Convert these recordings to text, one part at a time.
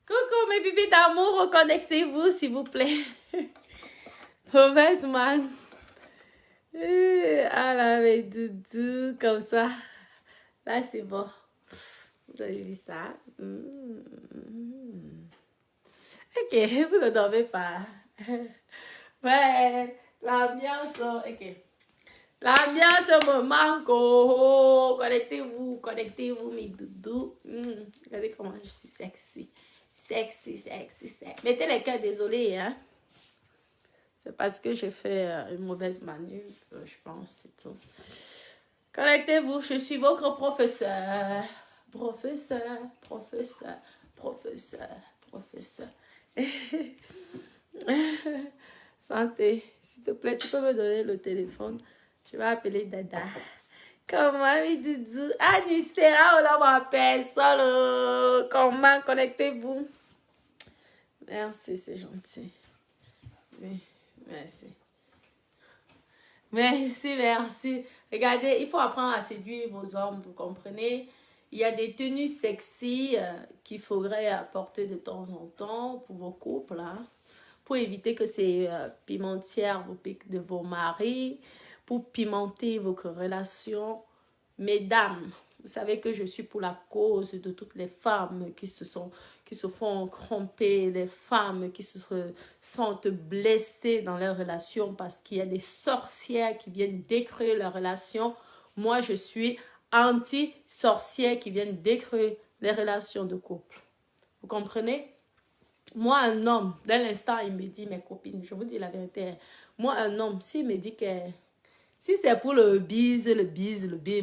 Coucou mes bébés d'amour, reconnectez-vous s'il vous plaît. Mauvaise man. Ah là, mais doudou, comme ça. Là, c'est bon. Vous avez vu ça? Ok, vous ne dormez pas. Ouais, l'ambiance, ok. L'ambiance me manque. Oh, connectez-vous, mes doudous. Regardez comment je suis sexy. Sexy. Mettez les cœurs, désolé, hein. C'est parce que j'ai fait une mauvaise manip, je pense, c'est tout. Connectez-vous, je suis votre professeur. Professeur. Santé, s'il te plaît, tu peux me donner le téléphone. Je vais appeler Dada. Comment, mes doudous? Anissera, on a ma personne. Comment, connectez-vous? Merci, c'est gentil. Oui, merci. Merci. Regardez, il faut apprendre à séduire vos hommes, vous comprenez? Il y a des tenues sexy qu'il faudrait apporter de temps en temps pour vos couples, hein, pour éviter que ces pimentières vous piquent de vos maris, pour pimenter vos relations. Mesdames, vous savez que je suis pour la cause de toutes les femmes qui se font tromper, les femmes qui se sentent blessées dans leurs relations parce qu'il y a des sorcières qui viennent détruire leurs relations. Moi, je suis anti-sorcières qui viennent détruire les relations de couple. Vous comprenez? Moi, un homme, dès l'instant, il me dit, mes copines, je vous dis la vérité, moi, un homme, s'il me dit que si c'est pour le bise,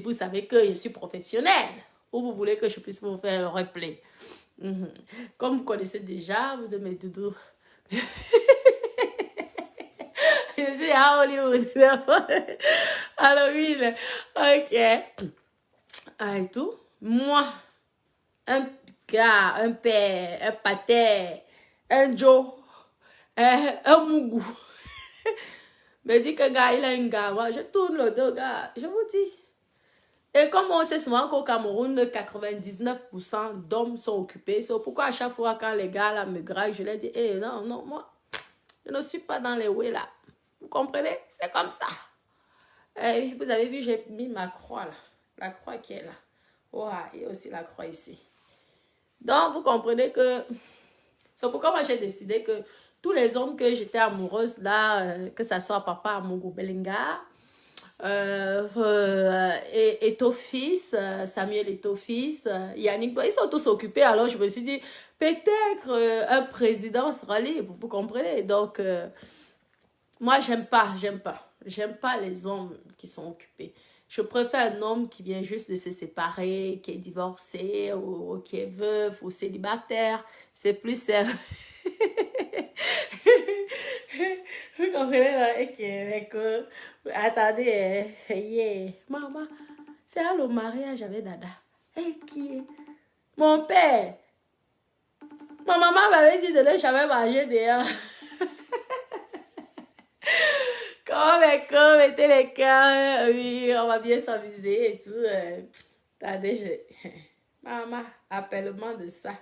vous savez que je suis professionnelle. Ou vous voulez que je puisse vous faire le replay. Comme vous connaissez déjà, vous aimez doudou. Je suis à Hollywood. Halloween. Ok. Ah, et tout. Moi, un gars, un père, un pater, un Joe, un Mougou. Me dit que gars, il a un gars. Moi, je tourne le dos, gars. Je vous dis. Et comme on sait souvent qu'au Cameroun, 99% d'hommes sont occupés. C'est pourquoi à chaque fois quand les gars là me graillent, je leur dis, hey, non, moi, je ne suis pas dans les way là. Vous comprenez? C'est comme ça. Et vous avez vu, j'ai mis ma croix là. La croix qui est là. Oh, il y a aussi la croix ici. Donc, vous comprenez que c'est pourquoi moi j'ai décidé que tous les hommes que j'étais amoureuse là, que ça soit Papa Amogo Belenga, Etofis, Samuel Etofis, Yannick, ils sont tous occupés. Alors je me suis dit, peut-être un président sera libre, vous comprenez? Donc, moi, j'aime pas les hommes qui sont occupés. Je préfère un homme qui vient juste de se séparer, qui est divorcé, ou qui est veuf, ou célibataire. C'est plus sérieux. Vous comprenez là? Ok, attendez, yeah. Maman, c'est à le mariage avec Dada. Et qui est? Mon père. Ma maman m'avait dit de ne jamais manger dehors. Comme mettez les cœurs, oui, on va bien s'amuser et tout. Attendez, maman, appelle-moi de ça.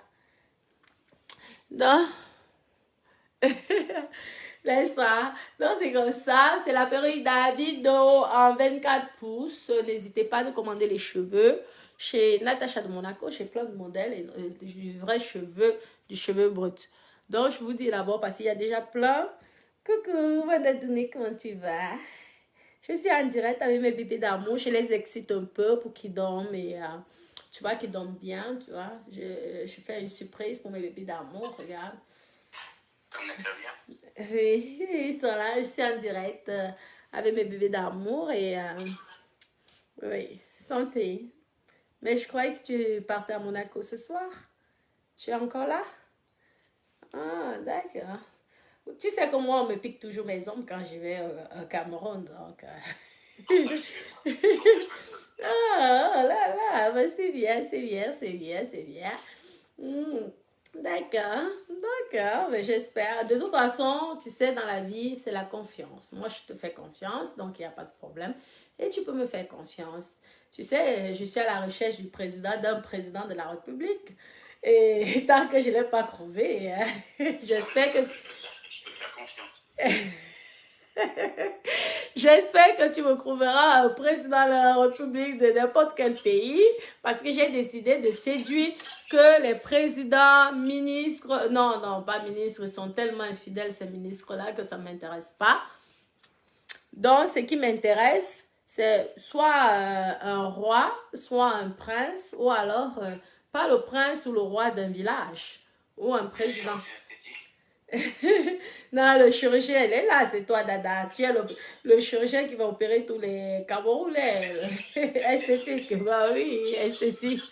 Non. Laisse-moi. Donc, c'est comme ça. C'est la période Davido en 24 pouces. N'hésitez pas à commander les cheveux chez Natacha de Monaco. Chez plein de modèles. Et du vrai cheveu, du cheveu brut. Donc, je vous dis d'abord parce qu'il y a déjà plein. Coucou, Vandadouni, comment tu vas? Je suis en direct avec mes bébés d'amour. Je les excite un peu pour qu'ils dorment. Et tu vois, qu'ils dorment bien. Tu vois. Je fais une surprise pour mes bébés d'amour. Regarde. Oui, ils sont là, je suis en direct avec mes bébés d'amour et oui, santé. Mais je croyais que tu partais à Monaco ce soir. Tu es encore là? Ah, d'accord. Tu sais que moi, on me pique toujours mes hommes quand je vais au Cameroun, donc... Ah, oh là là, bah, c'est bien. D'accord, mais j'espère. De toute façon, tu sais, dans la vie, c'est la confiance. Moi, je te fais confiance, donc il n'y a pas de problème. Et tu peux me faire confiance. Tu sais, je suis à la recherche d'un président de la République. Et tant que je ne l'ai pas crevé, hein, j'espère que... Je peux te faire confiance. J'espère que tu me trouveras président de la République de n'importe quel pays parce que j'ai décidé de séduire que les présidents, ministres, non, pas ministres, ils sont tellement infidèles ces ministres-là que ça ne m'intéresse pas. Donc, ce qui m'intéresse, c'est soit un roi, soit un prince, ou alors pas le prince ou le roi d'un village, ou un président. Non, le chirurgien, il est là, c'est toi, Dada. Tu es le chirurgien qui va opérer tous les Camerounais. Esthétique, bah oui, esthétique.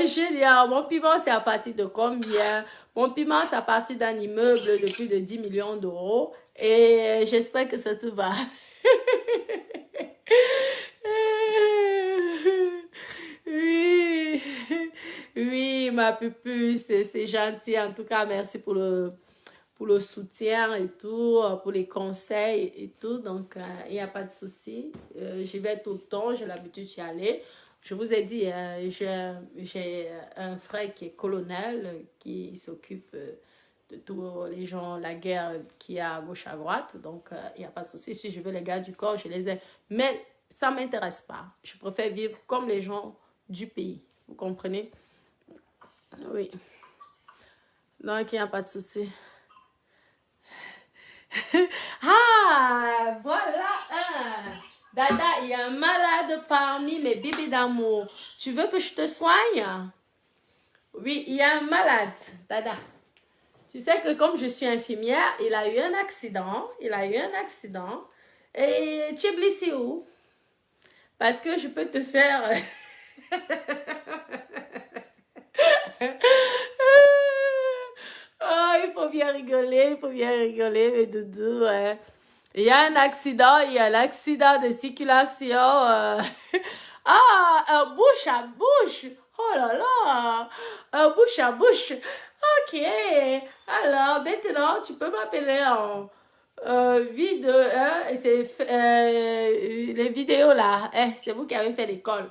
Julien, mon piment, c'est à partir de combien? Mon piment, c'est à partir d'un immeuble de plus de 10 millions d'euros. Et j'espère que ça te va. Oui, oui, ma pupuce, c'est gentil. En tout cas, merci pour le soutien et tout, pour les conseils et tout. Donc, il n'y a pas de souci. J'y vais tout le temps, j'ai l'habitude d'y aller. Je vous ai dit, j'ai un frère qui est colonel, qui s'occupe de tous les gens, la guerre qui est à gauche, à droite. Donc, il n'y a pas de souci. Si je veux les gars du corps, je les ai. Mais ça ne m'intéresse pas. Je préfère vivre comme les gens du pays. Vous comprenez? Oui. Donc, il n'y a pas de souci. Ah, voilà un. Dada, il y a un malade parmi mes bébés d'amour. Tu veux que je te soigne? Oui, il y a un malade, Dada. Tu sais que comme je suis infirmière, il a eu un accident. Et tu es blessé où? Parce que je peux te faire... Oh, il faut bien rigoler, mes doudous. Hein. Il y a un accident, il y a l'accident de circulation. Ah, bouche à bouche. Oh là là, bouche à bouche. Ok. Alors, maintenant, tu peux m'appeler en vidéo. C'est les vidéos là. C'est vous qui avez fait l'école.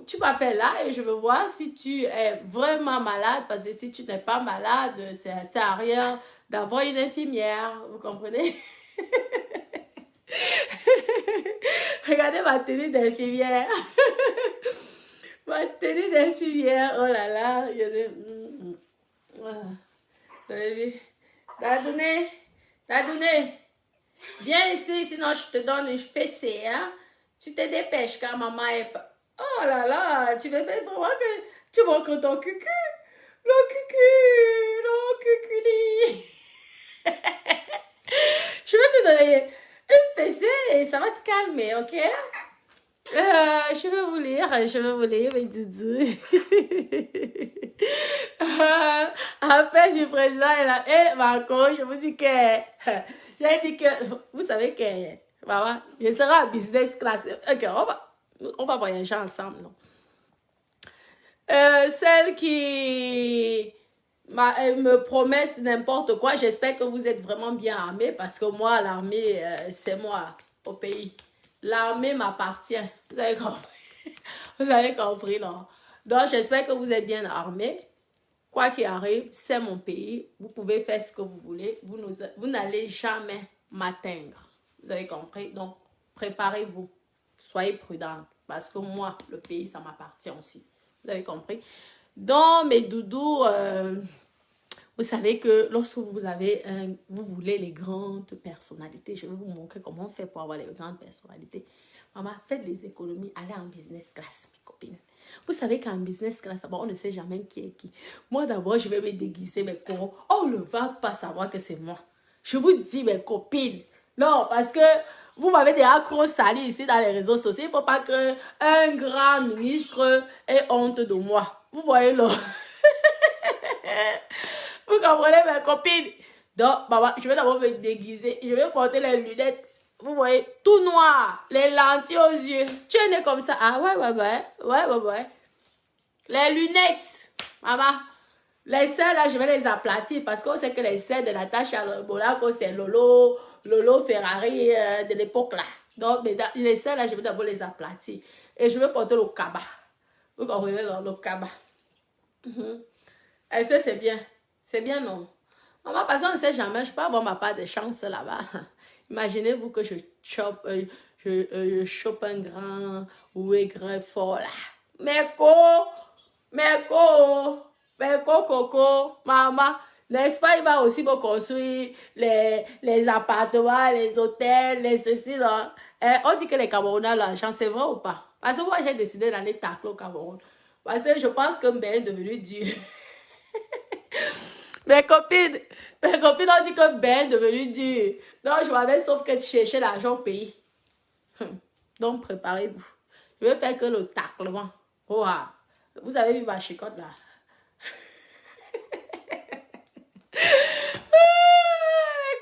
Tu m'appelles là et je veux voir si tu es vraiment malade. Parce que si tu n'es pas malade, ça ne sert à rien d'avoir une infirmière. Vous comprenez? Regardez ma tenue d'infirmière. Ma tenue d'infirmière. Oh là là. Regardez. Dadouné. Viens ici, sinon je te donne une fessée. Hein? Tu te dépêches car maman est pas... Oh là là, tu veux vraiment que tu montres ton cucu? Le cuculi. Je vais te donner une fessée et ça va te calmer, ok? Je vais vous lire, mes doudous. En fait, je suis président et là, Marco, je vous dis que, j'ai dit que, vous savez que, maman, je serai en business class. Ok, on va voyager ensemble, non? Celle qui me promet n'importe quoi, j'espère que vous êtes vraiment bien armés parce que moi, l'armée, c'est moi au pays. L'armée m'appartient. Vous avez compris? Vous avez compris, non? Donc, j'espère que vous êtes bien armés. Quoi qu'il arrive, c'est mon pays. Vous pouvez faire ce que vous voulez. Vous n'allez jamais m'atteindre. Vous avez compris? Donc, préparez-vous. Soyez prudents. Parce que moi, le pays, ça m'appartient aussi. Vous avez compris? Donc, mes doudous, vous savez que lorsque vous voulez les grandes personnalités, je vais vous montrer comment on fait pour avoir les grandes personnalités. Maman, faites des économies, allez en business class, mes copines. Vous savez qu'en business class, d'abord, on ne sait jamais qui est qui. Moi, d'abord, je vais me déguiser mes coraux. On ne va pas savoir que c'est moi. Je vous dis, mes copines. Non, parce que vous m'avez déjà accro salé ici dans les réseaux sociaux. Il ne faut pas qu'un grand ministre ait honte de moi. Vous voyez là. Vous comprenez, mes copines? Donc, maman, je vais d'abord me déguiser. Je vais porter les lunettes. Vous voyez, tout noir. Les lentilles aux yeux. Tu es né comme ça. Ah, ouais. Les lunettes. Maman. Les selles, là, je vais les aplatir. Parce qu'on sait que les selles de Natacha Monaco, c'est Lolo Ferrari de l'époque, là. Donc, les selles, là, je vais d'abord les aplatir. Et je vais porter le cabas. Vous comprenez, le cabas. Est-ce que c'est bien? C'est bien, non? Maman, parce qu'on ne sait jamais, je peux avoir ma part de chance là-bas. Imaginez-vous que je chope, je chope un grand, ouais, grand fort là. Coco, maman, n'est-ce pas, il va aussi me construire les appartements, les hôtels, les ceci là. On dit que les Camerounais ont l'argent, c'est vrai ou pas? Parce que moi, j'ai décidé d'aller tacler au Cameroun. Parce que je pense que Mbé est devenu dur. Mes copines ont dit que Ben est devenu dur. Donc, je m'avais sauf que chercher l'argent au pays. Donc, préparez-vous. Je vais faire que le taclement. Oh, vous avez vu ma chicotte là? Mes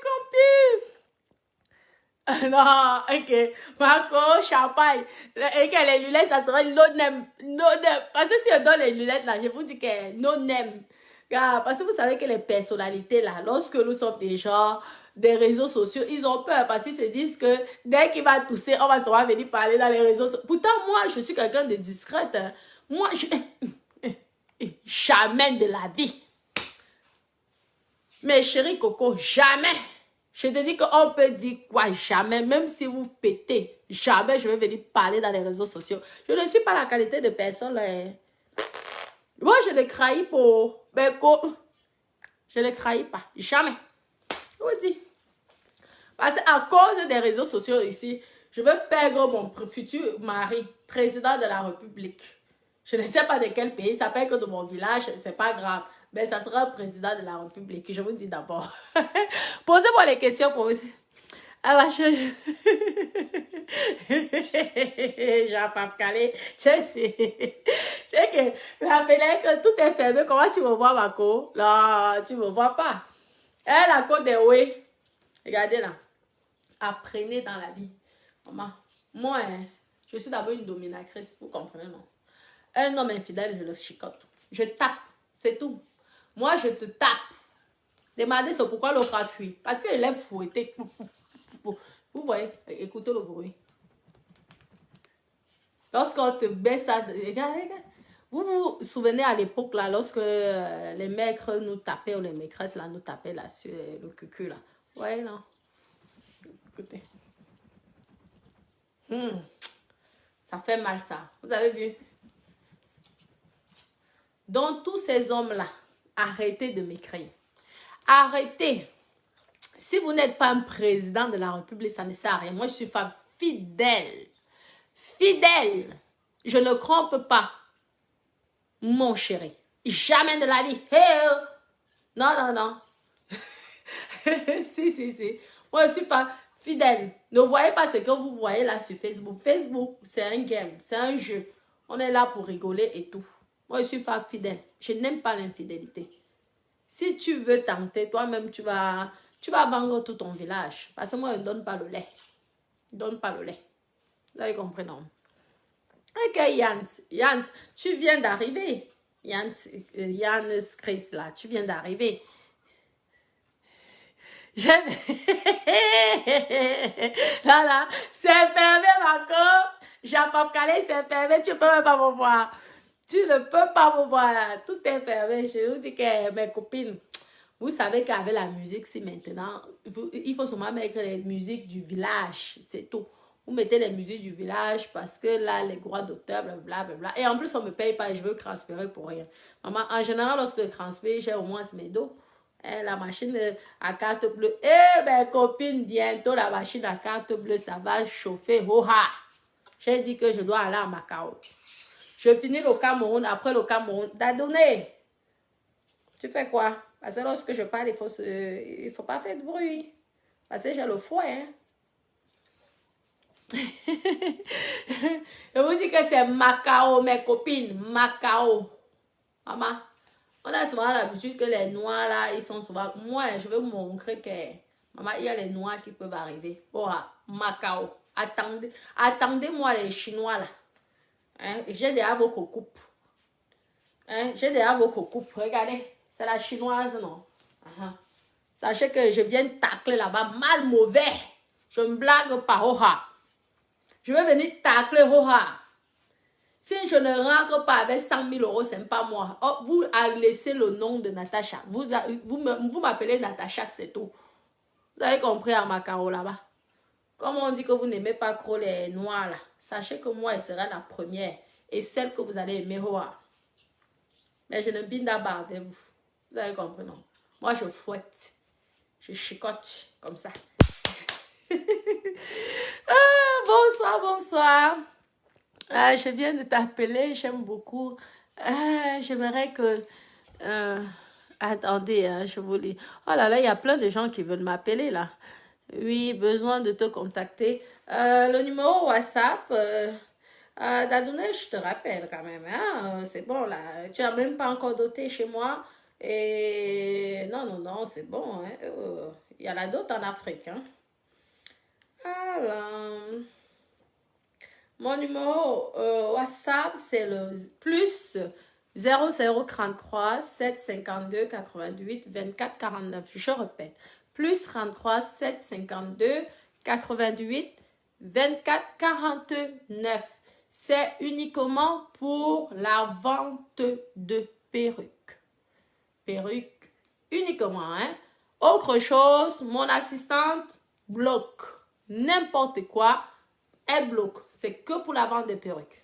copines! Non, ok. Marco, champagne. Et que les lunettes, ça serait no name. No name. Parce que si on donne les lunettes là, je vous dis que no name. Parce que vous savez que les personnalités là, lorsque nous sommes des gens des réseaux sociaux, ils ont peur parce qu'ils se disent que dès qu'il va tousser, on va se voir venir parler dans les réseaux sociaux. Pourtant, moi, je suis quelqu'un de discrète. Hein. Moi, jamais de la vie. Mais chérie Coco, jamais. Je te dis qu'on peut dire quoi, jamais. Même si vous pétez, jamais je vais venir parler dans les réseaux sociaux. Je ne suis pas la qualité de personne là. Moi, je ne craille pas. Je ne craille pas. Jamais. Je vous dis. Parce qu'à cause des réseaux sociaux ici, je veux perdre mon futur mari, président de la République. Je ne sais pas de quel pays, ça peut être que de mon village, c'est pas grave. Mais ça sera président de la République. Je vous dis d'abord. Posez-moi les questions pour vous. Ah bah je... Jean-Pape Calais, tu sais que la fenêtre, tout est fermé. Comment tu me vois, Marco? Non, tu me vois pas. La côte des ouais. Regardez là. Apprenez dans la vie. Maman, moi, je suis d'abord une dominatrice, vous comprenez, non? Un homme infidèle, je le chicote. Je tape, c'est tout. Moi, je te tape. Demandez c'est pourquoi l'autre a fui. Parce qu'il est fouetté. Vous voyez, écoutez le bruit. Lorsqu'on te baisse ça, regardez. Vous vous souvenez à l'époque, là, lorsque les maîtres nous tapaient, ou les maîtresses là, nous tapaient là, sur le cucu, là. Ouais, non. Écoutez. Ça fait mal, ça. Vous avez vu? Donc, tous ces hommes-là, arrêtez de m'écrire. Arrêtez. Si vous n'êtes pas un président de la République, ça ne sert à rien. Moi, je suis femme fidèle. Fidèle. Je ne trompe pas. Mon chéri. Jamais de la vie. Hey, non, non, non. Si. Moi, je suis femme fidèle. Ne voyez pas ce que vous voyez là sur Facebook. Facebook, c'est un game. C'est un jeu. On est là pour rigoler et tout. Moi, je suis femme fidèle. Je n'aime pas l'infidélité. Si tu veux tenter, toi-même, tu vas vendre tout ton village. Parce que moi, je ne donne pas le lait. Je ne donne pas le lait. Vous avez compris, non? Ok, Yans, tu viens d'arriver. Yann Chris, là, tu viens d'arriver. Là, c'est fermé, Marco. Jean-Pape Calais, c'est fermé. Tu ne peux même pas me voir. Tu ne peux pas me voir là. Tout est fermé. Je vous dis que mes copines, vous savez qu'avec la musique, si maintenant, il faut seulement mettre les musiques du village. C'est tout. Vous mettez les musiques du village parce que là, les droits d'auteur, blablabla. Et en plus, on ne me paye pas et je veux transférer pour rien. Maman, en général, lorsque je transfère, j'ai au moins mes dos. La machine à carte bleue. Eh ben, copine, bientôt, la machine à carte bleue, ça va chauffer. Oha! J'ai dit que je dois aller à Macao. Je finis le Cameroun. Après le Cameroun, Dadoné, tu fais quoi? Parce que lorsque je parle, il faut pas faire de bruit. Parce que j'ai le fouet, hein. Je vous dis que c'est Macao, mes copines. Macao. Maman, on a souvent l'habitude que les noirs là, ils sont souvent... Moi, je veux vous montrer que... Maman, il y a les noirs qui peuvent arriver. Oh, Macao. Attendez-moi les Chinois là. Hein? J'ai déjà vos coupes. Hein? J'ai déjà vos coupes. Regardez. C'est la chinoise, non? Sachez que je viens tacler là-bas. Mal mauvais. Je ne blague pas. Oha. Je vais venir tacler. Oha. Si je ne rentre pas avec 100 000 euros, ce n'est pas moi. Oh, vous avez laissé le nom de Natacha. Vous m'appelez Natacha, c'est tout. Vous avez compris à Macao là-bas. Comme on dit que vous n'aimez pas trop les noirs là, sachez que moi, elle sera la première et celle que vous allez aimer voir. Mais je ne binde pas avec vous. Vous avez compris, non? Moi, je fouette. Je chicote comme ça. Bonsoir, bonsoir. Je viens de t'appeler, j'aime beaucoup. J'aimerais que... attendez, je vous lis. Oh là là, il y a plein de gens qui veulent m'appeler là. Oui, besoin de te contacter. Le numéro WhatsApp, Dadoune, je te rappelle quand même. Hein? C'est bon là. Tu n'as même pas encore doté chez moi. Et non, c'est bon. Hein? Il y en a d'autres en Afrique. Hein? Alors, mon numéro WhatsApp, c'est le plus 0033 752 88 24 49. Je répète. Plus 33 752 88 24 49. C'est uniquement pour la vente de perruques. Perruques uniquement. Hein? Autre chose, mon assistante bloque. N'importe quoi, elle bloque. C'est que pour la vente de perruques.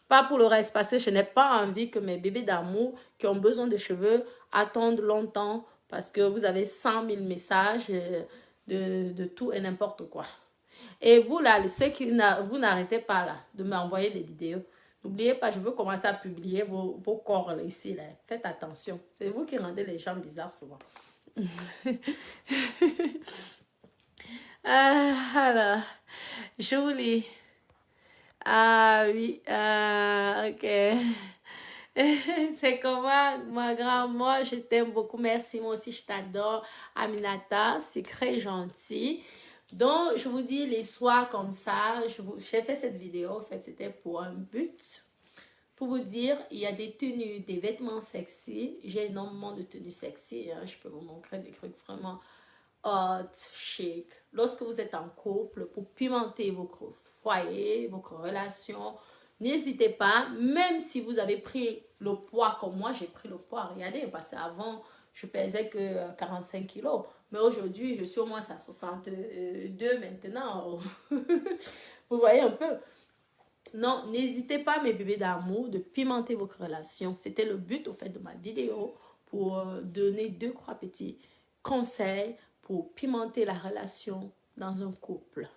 Pas pour le reste, parce que je n'ai pas envie que mes bébés d'amour qui ont besoin de cheveux attendent longtemps. Parce que vous avez 100 000 messages de tout et n'importe quoi. Et vous là, ceux qui vous n'arrêtez pas là de m'envoyer des vidéos. N'oubliez pas, je veux commencer à publier vos corps là, ici. Là. Faites attention. C'est vous qui rendez les gens bizarres souvent. Alors, je vous lis. Ah oui, ok. C'est comment, ma grand-mère, je t'aime beaucoup. Merci, moi aussi, je t'adore. Aminata, c'est très gentil. Donc, je vous dis, les soirs comme ça, j'ai fait cette vidéo, en fait, c'était pour un but. Pour vous dire, il y a des tenues, des vêtements sexy. J'ai énormément de tenues sexy. Hein. Je peux vous montrer des trucs vraiment hot, chic. Lorsque vous êtes en couple, pour pimenter votre foyer, votre relation, n'hésitez pas, même si vous avez pris le poids comme moi, j'ai pris le poids, regardez, parce qu'avant, je pesais que 45 kilos. Mais aujourd'hui, je suis au moins à 62 maintenant. Vous voyez un peu. Non, n'hésitez pas, mes bébés d'amour, de pimenter votre relation. C'était le but, au fait, de ma vidéo, pour donner 2-3 petits conseils pour pimenter la relation dans un couple.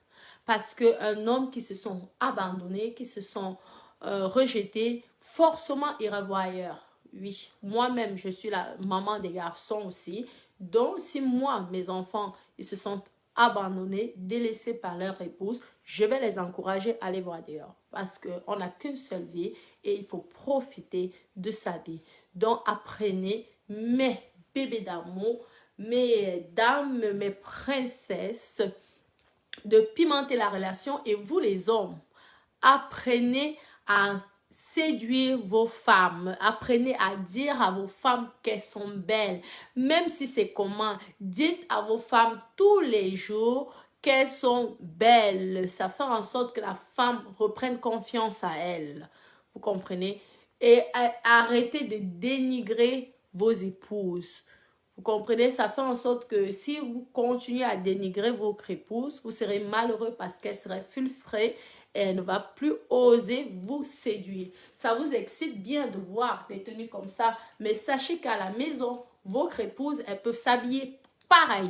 Parce qu'un homme qui se sont abandonnés, qui se sont rejetés, forcément ira voir ailleurs. Oui, moi-même, je suis la maman des garçons aussi. Donc, si moi, mes enfants, ils se sont abandonnés, délaissés par leur épouse, je vais les encourager à aller voir dehors. Parce qu'on n'a qu'une seule vie et il faut profiter de sa vie. Donc, apprenez, mes bébés d'amour, mes dames, mes princesses, de pimenter la relation. Et vous, les hommes, apprenez à séduire vos femmes. Apprenez à dire à vos femmes qu'elles sont belles. Même si c'est comment, dites à vos femmes tous les jours qu'elles sont belles. Ça fait en sorte que la femme reprenne confiance à elle. Vous comprenez? Et arrêtez de dénigrer vos épouses. Vous comprenez? Ça fait en sorte que si vous continuez à dénigrer votre épouse, vous serez malheureux parce qu'elle serait frustrée et elle ne va plus oser vous séduire. Ça vous excite bien de voir des tenues comme ça, mais sachez qu'à la maison, votre épouse, elle peut s'habiller pareil.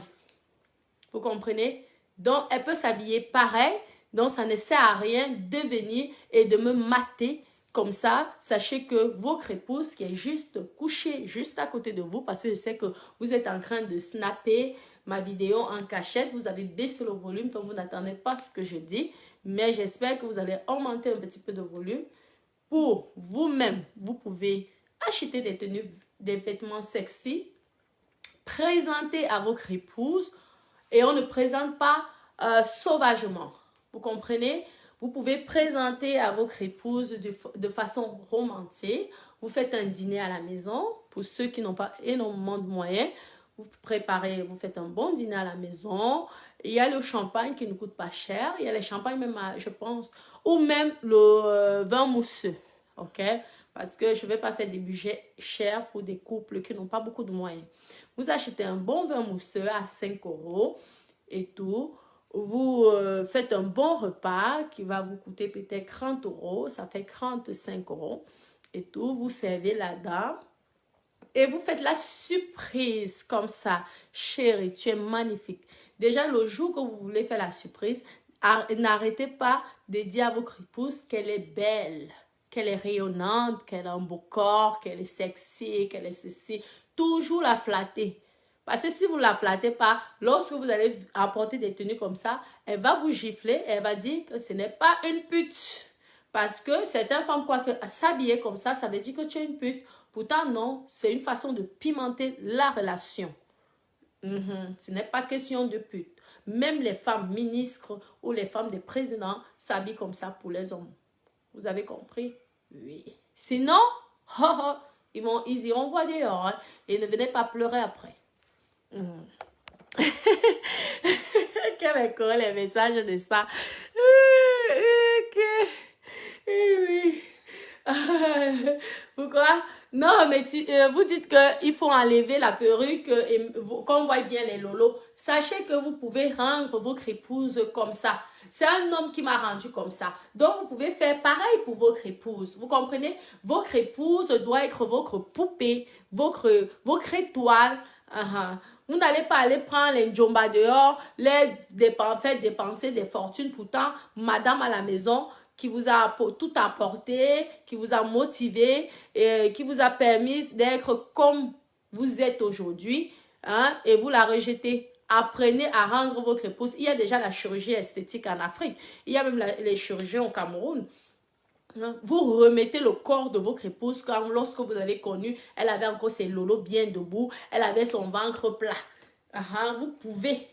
Vous comprenez? Donc, elle peut s'habiller pareil, donc ça ne sert à rien de venir et de me mater. Comme ça, sachez que votre épouse qui est juste couchée juste à côté de vous, parce que je sais que vous êtes en train de snapper ma vidéo en cachette, vous avez baissé le volume, donc vous n'attendez pas ce que je dis, mais j'espère que vous allez augmenter un petit peu de volume. Pour vous-même, vous pouvez acheter des tenues, des vêtements sexy, présenter à votre épouse, et on ne présente pas sauvagement. Vous comprenez? Vous pouvez présenter à votre épouse de façon romantique. Vous faites un dîner à la maison. Pour ceux qui n'ont pas énormément de moyens, vous préparez, vous faites un bon dîner à la maison. Il y a le champagne qui ne coûte pas cher. Il y a les champagnes même, je pense, ou même le vin mousseux. ok? Parce que je ne vais pas faire des budgets chers pour des couples qui n'ont pas beaucoup de moyens. Vous achetez un bon vin mousseux à 5 € et tout. Vous faites un bon repas qui va vous coûter peut-être 30 €. Ça fait 35 € et tout. Vous servez la dame. Et vous faites la surprise comme ça. Chérie, tu es magnifique. Déjà, le jour que vous voulez faire la surprise, n'arrêtez pas de dire à votre épouse qu'elle est belle, qu'elle est rayonnante, qu'elle a un beau corps, qu'elle est sexy, qu'elle est ceci. Toujours la flatter. Parce que si vous ne la flattez pas, lorsque vous allez apporter des tenues comme ça, elle va vous gifler, elle va dire que ce n'est pas une pute. Parce que certaines femmes croient que s'habiller comme ça veut dire que tu es une pute. Pourtant, non, c'est une façon de pimenter la relation. Ce n'est pas question de pute. Même les femmes ministres ou les femmes des présidents s'habillent comme ça pour les hommes. Vous avez compris? Oui. Sinon, ils iront voir dehors hein, et ne venez pas pleurer après. Quel est les messages de ça? Oui. Pourquoi? Non, mais vous dites qu'il faut enlever la perruque et qu'on voit bien les lolos. Sachez que vous pouvez rendre votre épouse comme ça. C'est un homme qui m'a rendu comme ça. Donc, vous pouvez faire pareil pour votre épouse. Vous comprenez? Votre épouse doit être votre poupée, votre étoile. Vous n'allez pas aller prendre les njomba dehors, faire dépenser des fortunes. Pourtant, madame à la maison, qui vous a tout apporté, qui vous a motivé, et qui vous a permis d'être comme vous êtes aujourd'hui, hein, et vous la rejetez. Apprenez à rendre votre épouse. Il y a déjà la chirurgie esthétique en Afrique. Il y a même les chirurgiens au Cameroun. Vous remettez le corps de votre épouse comme lorsque vous l'avez connue, elle avait encore ses lolos bien debout, elle avait son ventre plat. Vous pouvez.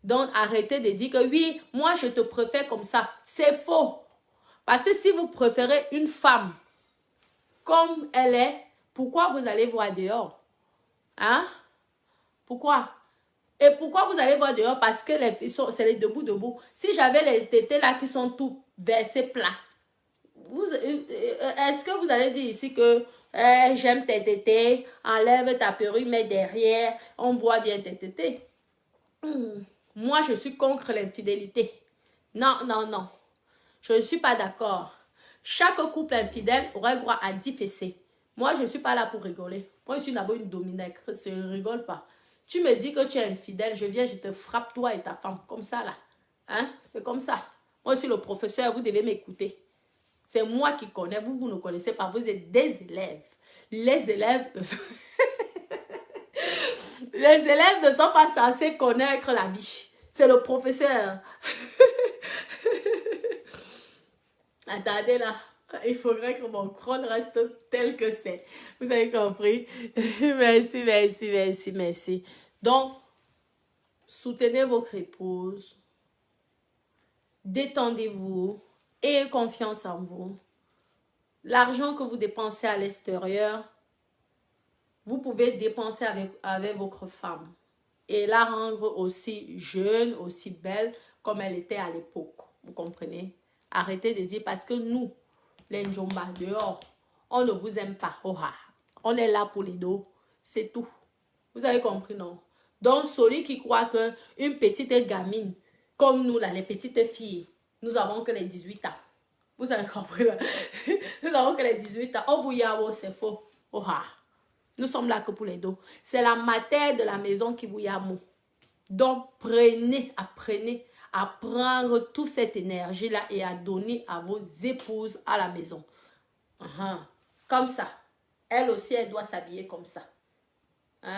Donc, arrêtez de dire que oui, moi je te préfère comme ça. C'est faux. Parce que si vous préférez une femme comme elle est, pourquoi vous allez voir dehors? Hein? Pourquoi? Et pourquoi vous allez voir dehors? Parce que c'est les debout. Si j'avais les tétés là qui sont tout versés plats, est-ce que vous allez dire ici que j'aime tes tétés, enlève ta perruque, mets derrière, on voit bien tes tétés? Moi, je suis contre l'infidélité. Non. Je ne suis pas d'accord. Chaque couple infidèle aurait droit à 10 fessées. Moi, je ne suis pas là pour rigoler. Moi, je suis d'abord une dominatrice. Je ne rigole pas. Tu me dis que tu es infidèle, je viens, je te frappe toi et ta femme. Comme ça, là. Hein? C'est comme ça. Moi, je suis le professeur, vous devez m'écouter. C'est moi qui connais, vous ne connaissez pas. Vous êtes des élèves. Les élèves ne sont pas censés connaître la vie. C'est le professeur. Attendez là, il faudrait que mon crâne reste tel que c'est. Vous avez compris? Merci. Donc, soutenez votre épouse. Détendez-vous. Ayez confiance en vous. L'argent que vous dépensez à l'extérieur, vous pouvez dépenser avec votre femme. Et la rendre aussi jeune, aussi belle comme elle était à l'époque. Vous comprenez? Arrêtez de dire parce que nous, les Njomba dehors, on ne vous aime pas. On est là pour les dos. C'est tout. Vous avez compris, non? Donc, celui qui croit qu'une petite gamine, comme nous, là, les petites filles, nous avons que les 18 ans. Vous avez compris, là? Nous avons que les 18 ans. Oh, bouillabo, c'est faux. Nous sommes là que pour les dos. C'est la matière de la maison qui bouillamo. Donc, apprenez à prendre toute cette énergie-là et à donner à vos épouses à la maison. Comme ça. Elle aussi, elle doit s'habiller comme ça.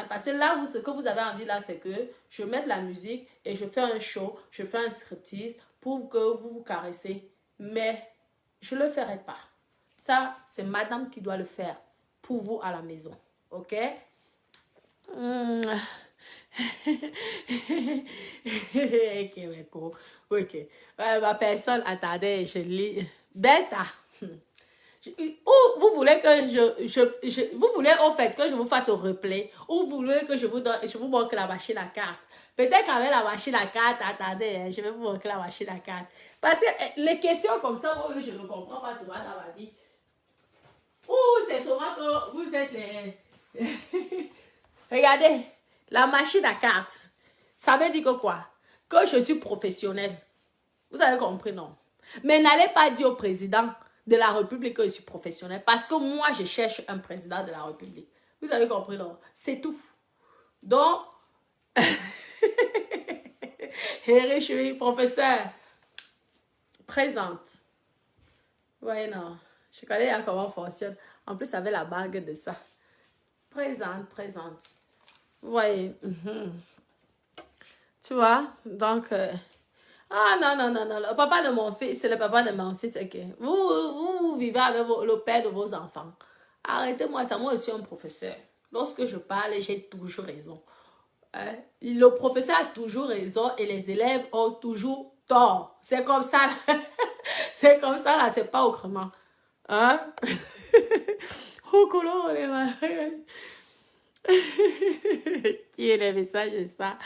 Parce que là, ce que vous avez envie là, c'est que je mets de la musique et je fais un show, je fais un striptease pour que vous vous caressez. Mais je ne le ferai pas. Ça, c'est madame qui doit le faire pour vous à la maison. Ok? Ok. Ma personne, attendez, je lis. Bêta. Ou vous voulez que vous voulez au fait que je vous fasse au replay, ou vous voulez que je vous montre la machine à carte. Peut-être qu'avec la machine à carte, attendez, je vais vous montrer la machine à carte. Parce que les questions comme ça, moi, je ne comprends pas souvent dans ma vie. Ouh, c'est souvent que vous êtes les... Regardez, la machine à cartes, ça veut dire que quoi? Que je suis professionnel. Vous avez compris, non? Mais n'allez pas dire au président de la République que je suis professionnel. Parce que moi, je cherche un président de la République. Vous avez compris, non? C'est tout. Donc, je suis professeur. Présente. Ouais, non. Je connais comment fonctionne. En plus, avec la bague de ça. Présente, présente. Ouais. Tu vois? Donc, ah non, non, non, non. Le papa de mon fils, c'est le papa de mon fils. Ok. Vous vivez avec le père de vos enfants. Arrêtez-moi ça. Moi, je suis un professeur. Lorsque je parle, j'ai toujours raison. Hein? Le professeur a toujours raison et les élèves ont toujours tort. C'est comme ça. C'est comme ça, là. C'est pas autrement. Hein? Oh, colon, les marins. Qui est le message de ça?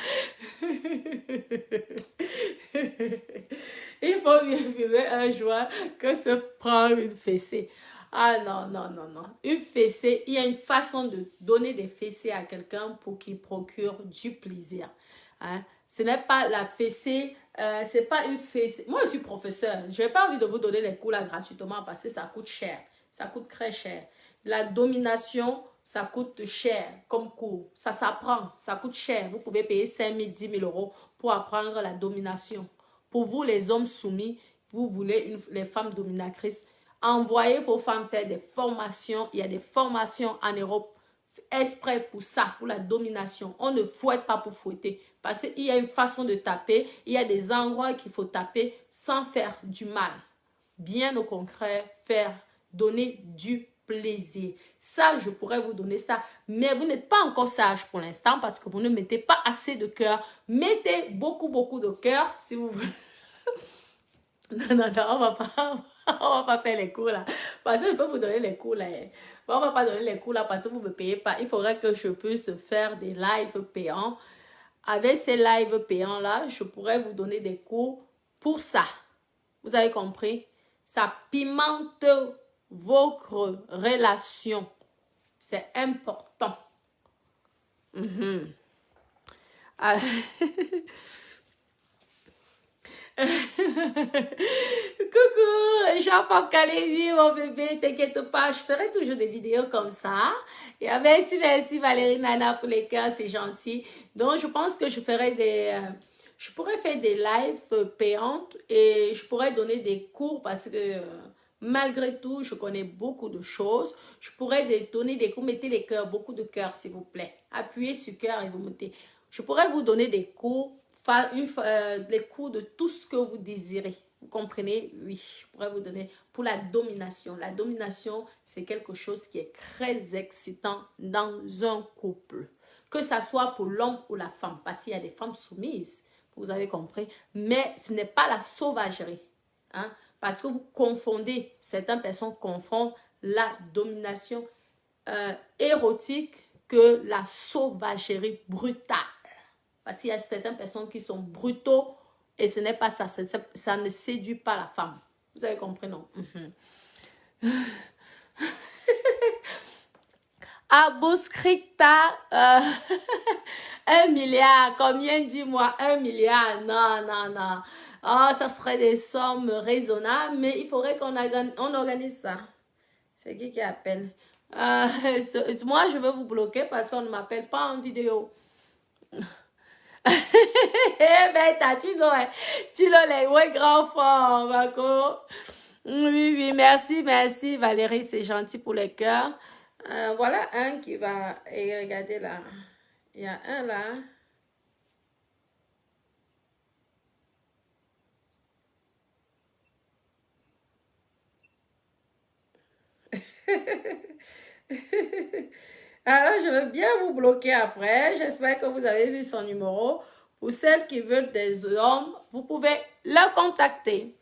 Il faut mieux vivre un jour que se prendre une fessée. Ah non, non, non, non. Une fessée, il y a une façon de donner des fessées à quelqu'un pour qu'il procure du plaisir. Hein? Ce n'est pas la fessée, c'est pas une fessée. Moi, je suis professeur. Je n'ai pas envie de vous donner les cours là gratuitement parce que ça coûte cher. Ça coûte très cher. La domination, ça coûte cher comme cours. Ça s'apprend, ça coûte cher. Vous pouvez payer 5 000, 10 000 euros pour apprendre la domination. Pour vous, les hommes soumis, vous voulez les femmes dominatrices, envoyez vos femmes faire des formations. Il y a des formations en Europe exprès pour ça, pour la domination. On ne fouette pas pour fouetter. Parce qu'il y a une façon de taper. Il y a des endroits qu'il faut taper sans faire du mal. Bien au contraire, donner du plaisir. Ça, je pourrais vous donner ça. Mais vous n'êtes pas encore sage pour l'instant parce que vous ne mettez pas assez de cœur. Mettez beaucoup, beaucoup de cœur si vous voulez. Non, non, non, on va pas faire les cours là. Parce que je peux vous donner les cours là. On va pas donner les cours là parce que vous ne me payez pas. Il faudrait que je puisse faire des lives payants. Avec ces lives payants là, je pourrais vous donner des cours pour ça. Vous avez compris? Ça pimente votre relation. C'est important. Ah. Coucou, Jean-Paul Calévi, mon bébé, t'inquiète pas, je ferai toujours des vidéos comme ça. Et merci, merci Valérie Nana pour les cœurs, c'est gentil. Donc, je pense que je ferai je pourrais faire des lives payantes et je pourrais donner des cours parce que malgré tout, je connais beaucoup de choses. Je pourrais donner des cours, mettez les cœurs, beaucoup de cœurs s'il vous plaît. Appuyez sur cœur et vous mettez. Je pourrais vous donner des cours. Les cours de tout ce que vous désirez. Vous comprenez? Oui, je pourrais vous donner pour la domination. La domination, c'est quelque chose qui est très excitant dans un couple. Que ça soit pour l'homme ou la femme. Parce qu'il y a des femmes soumises, vous avez compris. Mais ce n'est pas la sauvagerie. Hein? Parce que vous confondez, certaines personnes confondent la domination érotique que la sauvagerie brutale. Parce qu'il y a certaines personnes qui sont brutaux et ce n'est pas ça. Ça ne séduit pas la femme. Vous avez compris, non? Abuskrita, 1 milliard. Combien, dis-moi? 1 milliard. Non, non, non. Oh, ça serait des sommes raisonnables, mais il faudrait qu'on organise ça. C'est qui appelle? Moi, je vais vous bloquer parce qu'on ne m'appelle pas en vidéo. Eh ben, tu l'as les ouais, grand fort, Marco. Oui, oui, merci, merci, Valérie, c'est gentil pour les cœurs. Voilà un qui va, et regardez là, il y a un là. Alors, je veux bien vous bloquer après. J'espère que vous avez vu son numéro. Pour celles qui veulent des hommes, vous pouvez le contacter.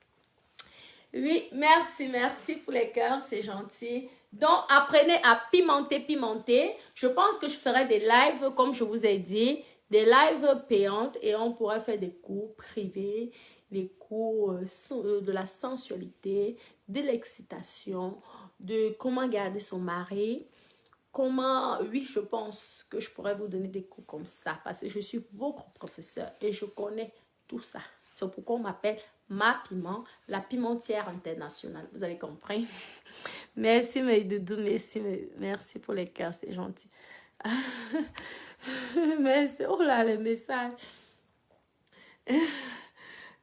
Oui, merci, merci pour les cœurs, c'est gentil. Donc, apprenez à pimenter. Je pense que je ferai des lives, comme je vous ai dit, des lives payantes et on pourrait faire des cours privés, des cours de la sensualité, de l'excitation, de comment garder son mari. Comment, oui, je pense que je pourrais vous donner des cours comme ça parce que je suis votre professeur et je connais tout ça. C'est pourquoi on m'appelle Ma Piment, la pimentière internationale. Vous avez compris? Merci mes doudous, merci pour les cœurs, c'est gentil. Merci, oh là, les messages.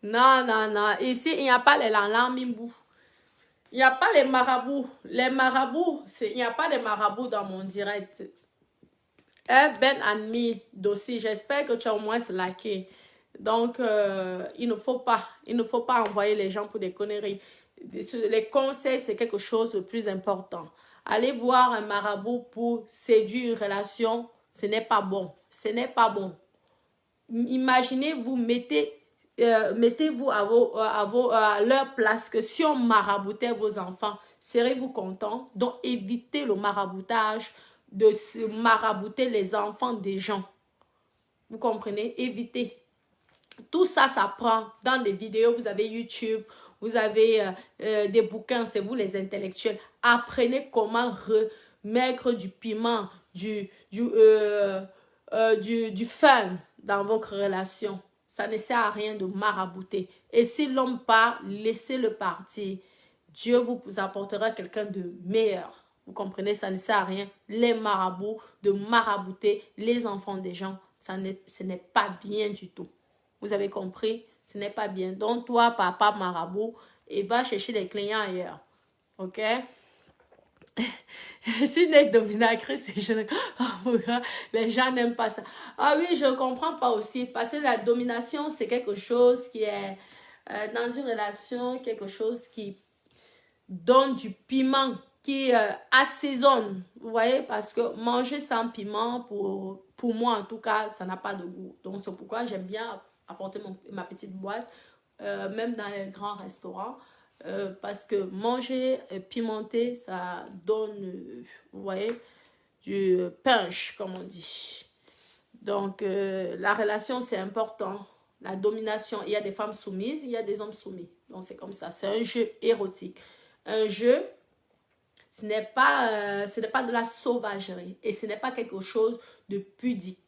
Non, non, non, ici, il n'y a pas les lanlan mimbou. Il n'y a pas les marabouts. Les marabouts, il n'y a pas de marabouts dans mon direct. Ben admis d'aussi, j'espère que tu as au moins liké. Donc, il ne faut pas envoyer les gens pour des conneries. Les conseils, c'est quelque chose de plus important. Aller voir un marabout pour séduire une relation, ce n'est pas bon. Ce n'est pas bon. Imaginez, vous mettez-vous à leur place que si on maraboutait vos enfants, serez-vous content? Donc, évitez le maraboutage, de se marabouter les enfants des gens. Vous comprenez? Évitez. Tout ça, ça prend dans des vidéos. Vous avez YouTube, vous avez des bouquins, c'est vous les intellectuels. Apprenez comment remettre du piment, du fun dans votre relation. Ça ne sert à rien de marabouter. Et si l'homme part, laissez-le partir. Dieu vous apportera quelqu'un de meilleur. Vous comprenez, ça ne sert à rien. Les marabouts, de marabouter les enfants des gens, ce n'est pas bien du tout. Vous avez compris? Ce n'est pas bien. Donc, toi, papa marabout, et va chercher des clients ailleurs. OK? Si une dominatrice, les gens n'aiment pas ça. Ah oui, je ne comprends pas aussi. Parce que la domination, c'est quelque chose qui est dans une relation, quelque chose qui donne du piment, qui assaisonne. Vous voyez, parce que manger sans piment, pour moi en tout cas, ça n'a pas de goût. Donc c'est pourquoi j'aime bien apporter ma petite boîte, même dans les grands restaurants. Parce que manger pimenté, ça donne, vous voyez, du punch, comme on dit. Donc, la relation, c'est important. La domination, il y a des femmes soumises, il y a des hommes soumis. Donc, c'est comme ça. C'est un jeu érotique. Un jeu, ce n'est pas de la sauvagerie. Et ce n'est pas quelque chose de pudique.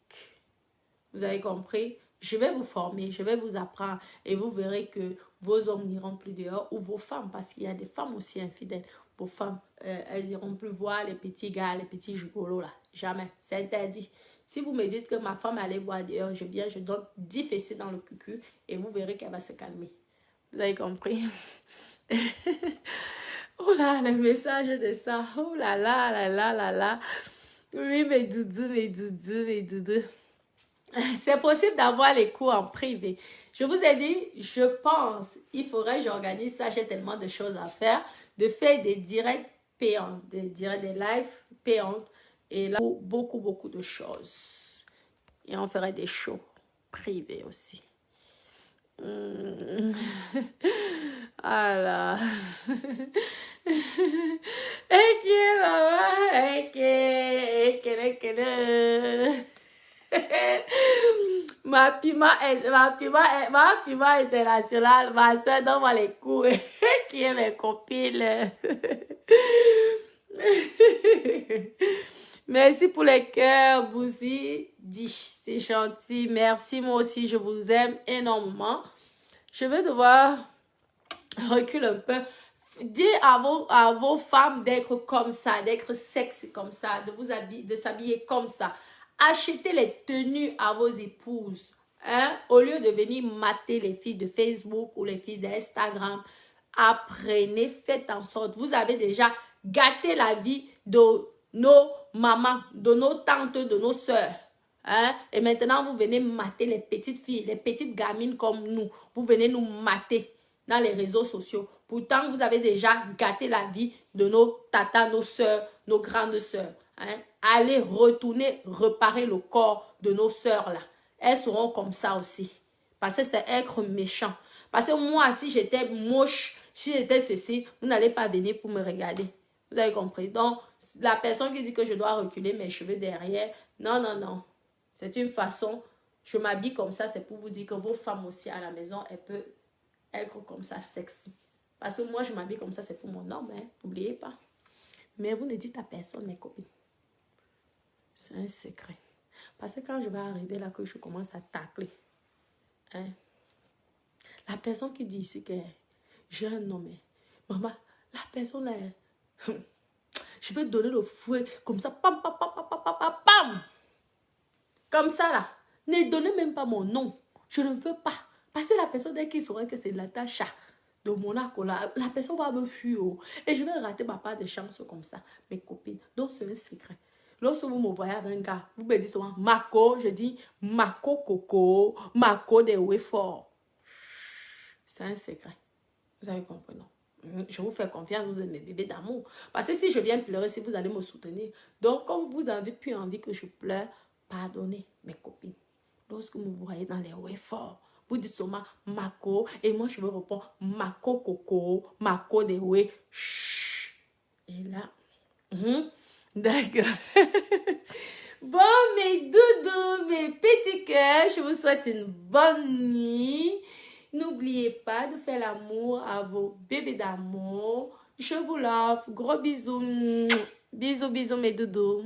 Vous avez compris? Je vais vous former, je vais vous apprendre. Et vous verrez que vos hommes n'iront plus dehors. Ou vos femmes, parce qu'il y a des femmes aussi infidèles. Vos femmes, elles n'iront plus voir les petits gars, les petits gigolos là. Jamais. C'est interdit. Si vous me dites que ma femme allait voir dehors, je donne 10 fessées dans le cucu et vous verrez qu'elle va se calmer. Vous avez compris? Oh là, le message de ça. Oh là là, là là, là là. Oui, mes doudous, mes doudous, mes doudous. C'est possible d'avoir les cours en privé. Je vous ai dit, je pense, il faudrait, j'organise ça, j'ai tellement de choses à faire, de faire des directs payants, des lives payants. Et là, beaucoup, beaucoup de choses. Et on ferait des shows privés aussi. Alors. Ma piment internationale, ma soeur donne-moi les coups. Qui est mes copines. Merci pour les cœurs, Bouzy. C'est gentil. Merci, moi aussi, je vous aime énormément. Je vais devoir reculer un peu. Dites à vos femmes d'être comme ça, d'être sexy comme ça, de s'habiller comme ça. Achetez les tenues à vos épouses. Hein? Au lieu de venir mater les filles de Facebook ou les filles d'Instagram, apprenez, faites en sorte. Vous avez déjà gâté la vie de nos mamans, de nos tantes, de nos soeurs. Hein? Et maintenant, vous venez mater les petites filles, les petites gamines comme nous. Vous venez nous mater dans les réseaux sociaux. Pourtant, vous avez déjà gâté la vie de nos tatas, nos soeurs, nos grandes soeurs. Hein? Allez retourner, réparer le corps de nos soeurs là. Elles seront comme ça aussi. Parce que c'est être méchant. Parce que moi, si j'étais moche, si j'étais ceci, vous n'allez pas venir pour me regarder. Vous avez compris? Donc, la personne qui dit que je dois reculer mes cheveux derrière, non, non, non. C'est une façon, je m'habille comme ça, c'est pour vous dire que vos femmes aussi à la maison, elles peuvent être comme ça, sexy. Parce que moi, je m'habille comme ça, c'est pour mon homme, hein. N'oubliez pas. Mais vous ne dites à personne, mes copines. C'est un secret. Parce que quand je vais arriver là, que je commence à tacler, hein, la personne qui dit ici que j'ai un homme, maman, la personne là, je vais donner le fouet comme ça, pam, pam, pam, pam, pam, pam, pam, pam. Comme ça là. Ne donnez même pas mon nom. Je ne veux pas. Parce que la personne, dès qu'il saura que c'est Natacha de Monaco, là, la personne va me fuir. Et je vais rater ma part de chance comme ça. Mes copines. Donc, c'est un secret. Lorsque vous me voyez avec un gars, vous me dites souvent Mako, je dis Mako Coco, Mako de Wefort. C'est un secret. Vous avez compris, non? Je vous fais confiance, vous êtes mes bébés d'amour. Parce que si je viens pleurer, si vous allez me soutenir. Donc, comme vous n'avez plus envie que je pleure, pardonnez mes copines. Lorsque vous me voyez dans les Wefort, vous dites seulement Mako, et moi je vous réponds Mako Coco, Mako de We. Et là, d'accord. Bon, mes doudous, mes petits cœurs, je vous souhaite une bonne nuit. N'oubliez pas de faire l'amour à vos bébés d'amour. Je vous love. Gros bisous. Bisous, bisous, mes doudous.